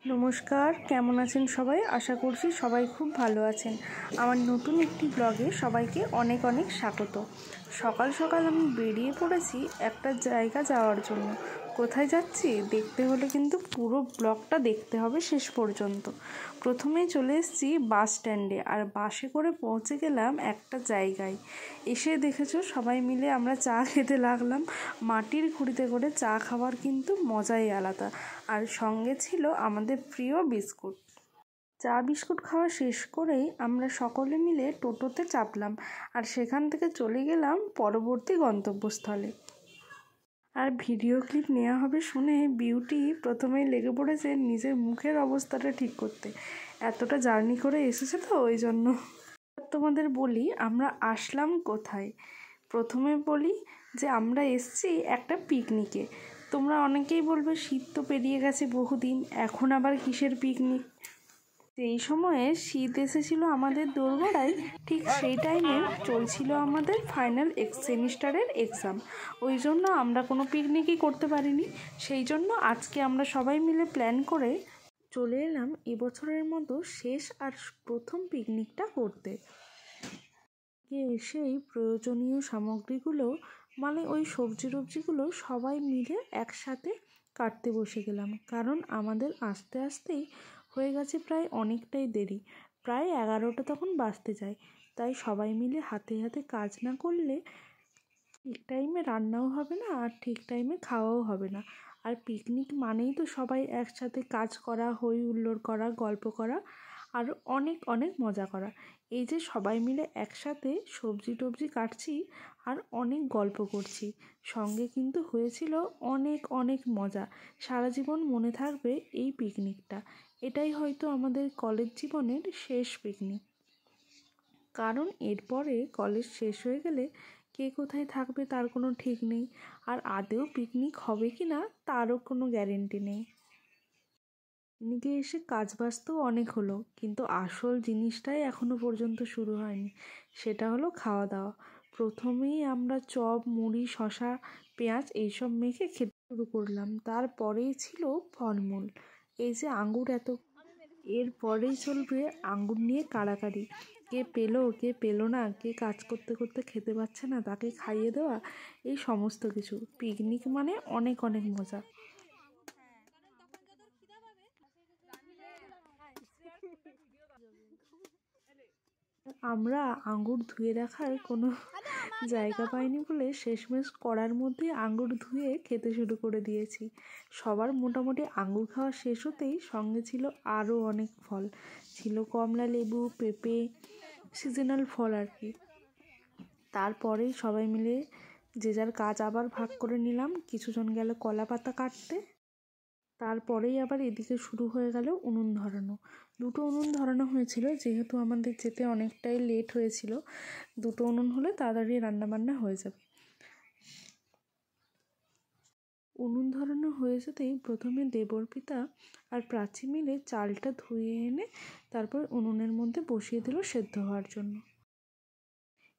নমস্কার, কেমন আছেন সবাই? আশা করছি সবাই খুব ভালো আছেন। আমার নতুন একটি ব্লগে সবাইকে অনেক অনেক স্বাগত। সকাল সকাল আমি বেরিয়ে পড়েছি একটা জায়গা যাওয়ার জন্য। কোথায় যাচ্ছি দেখতে হলে কিন্তু পুরো ব্লগটা দেখতে হবে শেষ পর্যন্ত। প্রথমেই চলে এসেছি বাস স্ট্যান্ডে, আর বাসে করে পৌঁছে গেলাম একটা জায়গায়। এসে দেখেছো সবাই মিলে আমরা চা খেতে লাগলাম। মাটির খুঁড়িতে করে চা খাওয়ার কিন্তু মজাই আলাদা। আর সঙ্গে ছিল আমাদের প্রিয় বিস্কুট। চা বিস্কুট খাওয়া শেষ করেই আমরা সকলে মিলে টোটোতে চাপলাম, আর সেখান থেকে চলে গেলাম পরবর্তী গন্তব্যস্থলে। আর ভিডিও ক্লিপ নেওয়া হবে শুনে বিউটি প্রথমেই লেগে পড়েছে নিজের মুখের অবস্থাটা ঠিক করতে। এতটা জার্নি করে এসেছে তো ওই জন্য। তোমাদের বলি আমরা আসলাম কোথায়। প্রথমে বলি যে আমরা এসছি একটা পিকনিকে। তোমরা অনেকেই বলবে শীত তো পেরিয়ে গেছে বহুদিন, এখন আবার কিসের পিকনিক। সেই সময়ে শীত এসেছিল আমাদের দোরগোড়ায়, ঠিক সেই টাইমে চলছিল আমাদের ফাইনাল সেমিস্টারের এক্সাম। ওই জন্য আমরা কোনো পিকনিকই করতে পারিনি। সেই জন্য আজকে আমরা সবাই মিলে প্ল্যান করে চলে এলাম এবছরের মতো শেষ আর প্রথম পিকনিকটা করতে। এসেই প্রয়োজনীয় সামগ্রীগুলো মানে ওই সবজিগুলো সবাই মিলে একসাথে কাটতে বসে গেলাম, কারণ আমাদের আস্তে আস্তেই হয়ে গেছে প্রায় অনেকটাই দেরি, প্রায় 11টা তখন বাজতে যায়। তাই সবাই মিলে হাতে হাতে কাজ না করলে ঠিক টাইমে রান্নাও হবে না আর ঠিক টাইমে খাওয়াও হবে না। আর পিকনিক মানেই তো সবাই একসাথে কাজ করা, হই হুল্লোড় করা, গল্প করা আর অনেক অনেক মজা করা। এই যে সবাই মিলে একসাথে সবজি টবজি কাটছি আর অনেক গল্প করছি, সঙ্গে কিন্তু হয়েছিল অনেক অনেক মজা। সারা জীবন মনে থাকবে এই পিকনিকটা। এটাই হয়তো আমাদের কলেজ জীবনের শেষ পিকনিক, কারণ এরপরে কলেজ শেষ হয়ে গেলে কে কোথায় থাকবে তার কোনো ঠিক নেই, আর আদৌ পিকনিক হবে কি না তারও কোনো গ্যারেন্টি নেই। পিকনিকে এসে কাজবাজ তো অনেক হলো, কিন্তু আসল জিনিসটাই এখনো পর্যন্ত শুরু হয়নি, সেটা হলো খাওয়া দাওয়া। প্রথমেই আমরা চপ, মুড়ি, শশা, পেঁয়াজ এইসব মেখে খেতে শুরু করলাম। তারপরেই ছিল ফলমূল, এই যে আঙ্গুর এরপরেই চলবে আঙ্গুর নিয়ে কাড়াকাড়ি। কে পেলো কে পেলো না, কে কাজ করতে করতে খেতে পাচ্ছে না তাকে খাইয়ে দেওয়া, এই সমস্ত কিছু। পিকনিক মানে অনেক অনেক মজা। আমরা আঙ্গুর ধুয়ে রাখার কোনো জায়গা পাইনি বলে শেষমেশ কড়ার মধ্যে আঙ্গুর ধুয়ে খেতে শুরু করে দিয়েছি। সবার মোটামুটি আঙ্গুর খাওয়া শেষ হতেই সঙ্গে ছিল আরও অনেক ফল, ছিল কমলা লেবু, পেঁপে, সিজনাল ফল আর কি। তারপরেই সবাই মিলে যে যার কাজ আবার ভাগ করে নিলাম। কিছুজন গেল কলা পাতা কাটতে, তারপরেই আবার এদিকে শুরু হয়ে গেল উনুন ধরানো। দুটো উনুন ধরানো হয়েছিল, যেহেতু আমাদের যেতে অনেকটাই লেট হয়েছিল। দুটো উনুন হলে তাড়াতাড়ি রান্নাবান্না হয়ে যাবে। উনুন ধরানো হয়ে যেতেই প্রথমে দেবর পিতা আর প্রাচী মিলে চালটা ধুয়ে এনে তারপর উনুনের মধ্যে বসিয়ে দিল সেদ্ধ হওয়ার জন্য।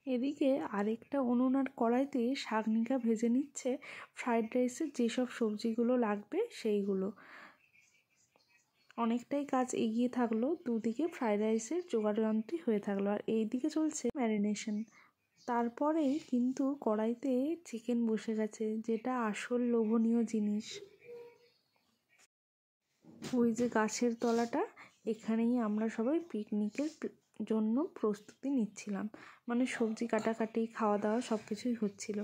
এদিকে আরেকটা উনুন আর কড়াইতে শাকনিকা ভেজে নিচ্ছে ফ্রাইড রাইসের যেসব সবজিগুলো লাগবে সেইগুলো। অনেকটাই কাজ এগিয়ে থাকলো, দুদিকে ফ্রাইড রাইসের জোগাড়যন্ত্রী হয়ে থাকলো, আর এইদিকে চলছে ম্যারিনেশন। তারপরেই কিন্তু কড়াইতে চিকেন বসে গেছে, যেটা আসল লোভনীয় জিনিস। ওই যে গাছের তলাটা, এখানেই আমরা সবাই পিকনিকের জন্য প্রস্তুতি নিচ্ছিলাম, মানে সবজি কাটাকাটি, খাওয়া দাওয়া সব কিছুই হচ্ছিল।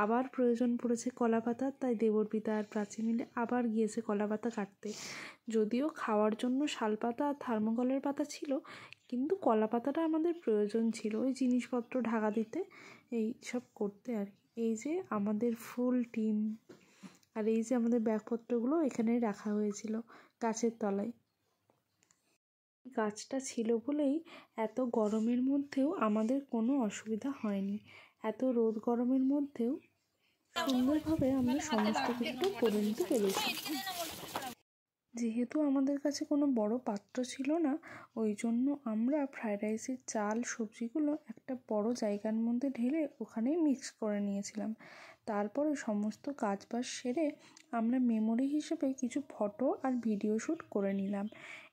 আবার প্রয়োজন পড়েছে কলা পাতা, তাই দেবরপিতা আর প্রাচী মিলে আবার গিয়েছে কলা পাতা কাটতে। যদিও খাওয়ার জন্য শালপাতা আর থার্মোকলের পাতা ছিল, কিন্তু কলা পাতাটা আমাদের প্রয়োজন ছিল ওই জিনিসপত্র ঢাকা দিতে, এই সব করতে আর কি। এই যে আমাদের ফুল টিম, আর এই যে আমাদের ব্যাগপত্রগুলো এখানেই রাখা হয়েছিল গাছের তলায়। গাছটা ছিল বলেই এত গরমের মধ্যেও আমাদের কোনো অসুবিধা হয়নি। এত রোদ গরমের মধ্যেও সুন্দরভাবে আমরা সমস্ত কিছুটা করে নিতে পেরেছি। যেহেতু আমাদের কাছে কোনো বড় পাত্র ছিল না, ওই জন্য আমরা ফ্রাইড রাইসের চাল সবজিগুলো একটা বড় জায়গার মধ্যে ঢেলে ওখানেই মিক্স করে নিয়েছিলাম। তারপরে সমস্ত কাজ বাজ সেরে আমরা মেমোরি হিসেবে কিছু ফটো আর ভিডিও শ্যুট করে নিলাম।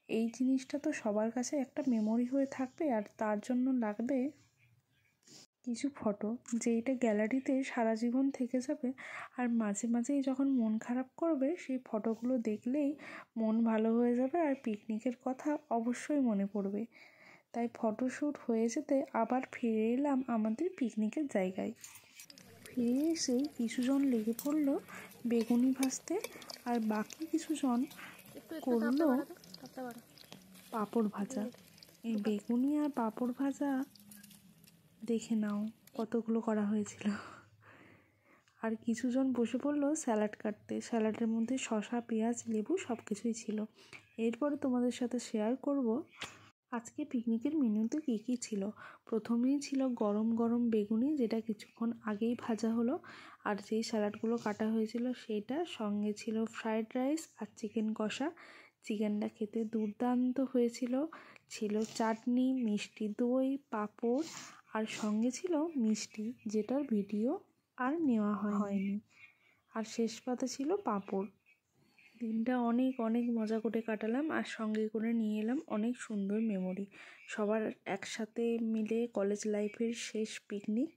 এই জিনিসটা তো সবার কাছে একটা মেমোরি হয়ে থাকবে, আর তার জন্য লাগবে কিছু ফটো, যেইটা গ্যালারিতে সারা জীবন থেকে যাবে। আর মাঝে মাঝেই যখন মন খারাপ করবে সেই ফটোগুলো দেখলেই মন ভালো হয়ে যাবে, আর পিকনিকের কথা অবশ্যই মনে পড়বে। তাই ফটোশ্যুট হয়ে যেতে আবার ফিরে এলাম আমাদের পিকনিকের জায়গায়। ফিরে এসে কিছুজন লেগে পড়লো বেগুনি ভাজতে, আর বাকি কিছুজন করলো পাঁপড় ভাজা। এই বেগুনি আর পাঁপড় ভাজা দেখে নাও কতগুলো করা হয়েছিল। আর কিছুজন বসে পড়লো স্যালাড কাটতে। স্যালাডের মধ্যে শসা, পেঁয়াজ, লেবু সব কিছুই ছিল। এরপরে তোমাদের সাথে শেয়ার করব আজকে পিকনিকের মেনুতে কী কী ছিল। প্রথমেই ছিল গরম গরম বেগুনি, যেটা কিছুক্ষণ আগেই ভাজা হলো, আর যেই স্যালাডগুলো কাটা হয়েছিল সেটা। সঙ্গে ছিল ফ্রায়েড রাইস আর চিকেন কষা। চিকেনটা খেতে দুর্দান্ত হয়েছিল। ছিল চাটনি, মিষ্টি দই, পাঁপড়, আর সঙ্গে ছিল মিষ্টি, যেটার ভিডিও আর নেওয়া হয়নি। আর শেষ পাতে ছিল পাঁপড়। দিনটা অনেক অনেক মজা করে কাটালাম, আর সঙ্গে করে নিয়ে এলাম অনেক সুন্দর মেমোরি। সবার একসাথে মিলে কলেজ লাইফের শেষ পিকনিক,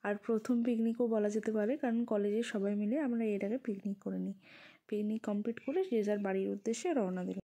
আর প্রথম পিকনিকও বলা যেতে পারে, কারণ কলেজের সবাই মিলে আমরা এর আগে পিকনিক করে নিই। পিকনিক কমপ্লিট করে যে যার বাড়ির উদ্দেশ্যে রওনা দিলাম।